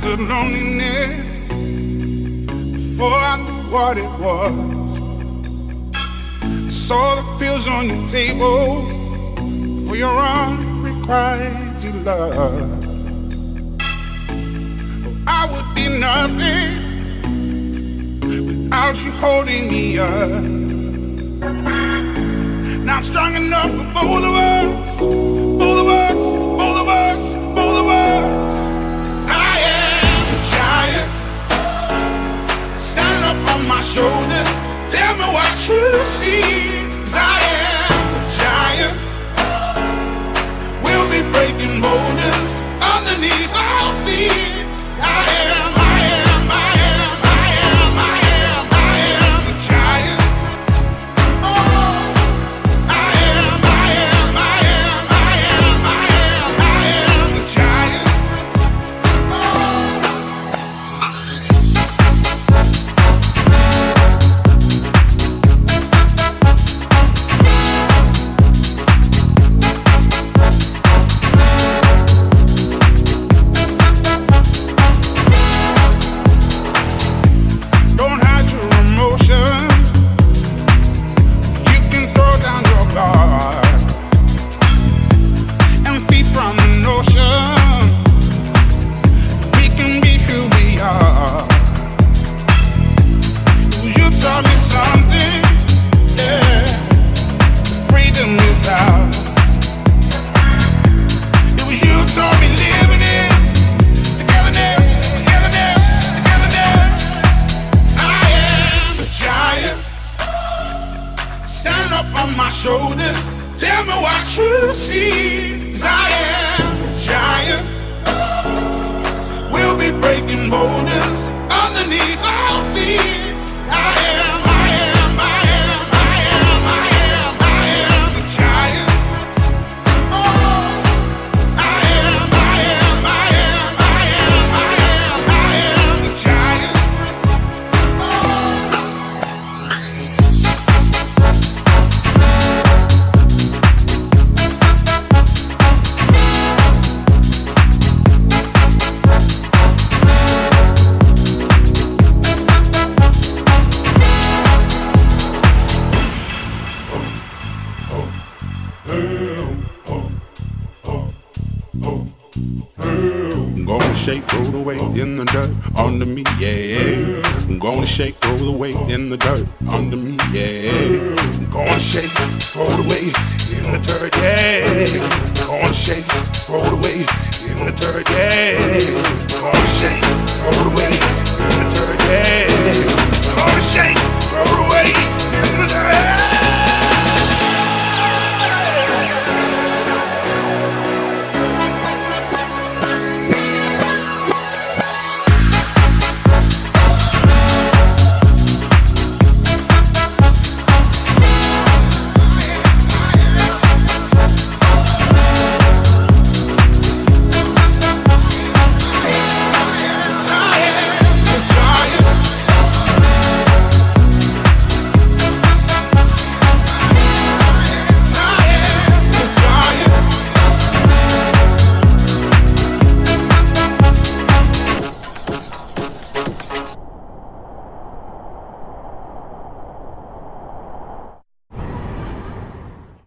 understood loneliness before I knew what it was. I saw the pills on your table for your unrequited love. I would be nothing without you holding me up. Now I'm strong enough for both of us, both of us, both of us, both of us. I am a giant. Stand up on my shoulders. Tell me what you see. 'Cause I am a giant. We'll be breaking boulders underneath our feet. I am, I am, I am, I am, I am, I am a giant. Oh, I am, I am, I am, I am, I am, I am a giant. Don't hide your emotions. You can throw down your guard and feed from the notion. We can be who we are. You taught me something, yeah. Freedom is out. It was you who taught me living is togetherness, togetherness, togetherness. I am a giant. Stand up on my shoulders. Tell me what you see. 'Cause I am a giant. We'll be breaking boulders underneath our feet. I am, I am, I am, I am, I am, I am a giant. Oh, I am, I am, I am, I am, I am, I am a giant. I'm gonna shake, roll the weight in the dirt under me, yeah. I'm gonna shake, roll the weight in the dirt under me, yeah. I'm gonna shake, throw the weight in the dirt, yeah. I'm gonna shake, throw the weight in the dirt, yeah. I'm gonna shake, throw the weight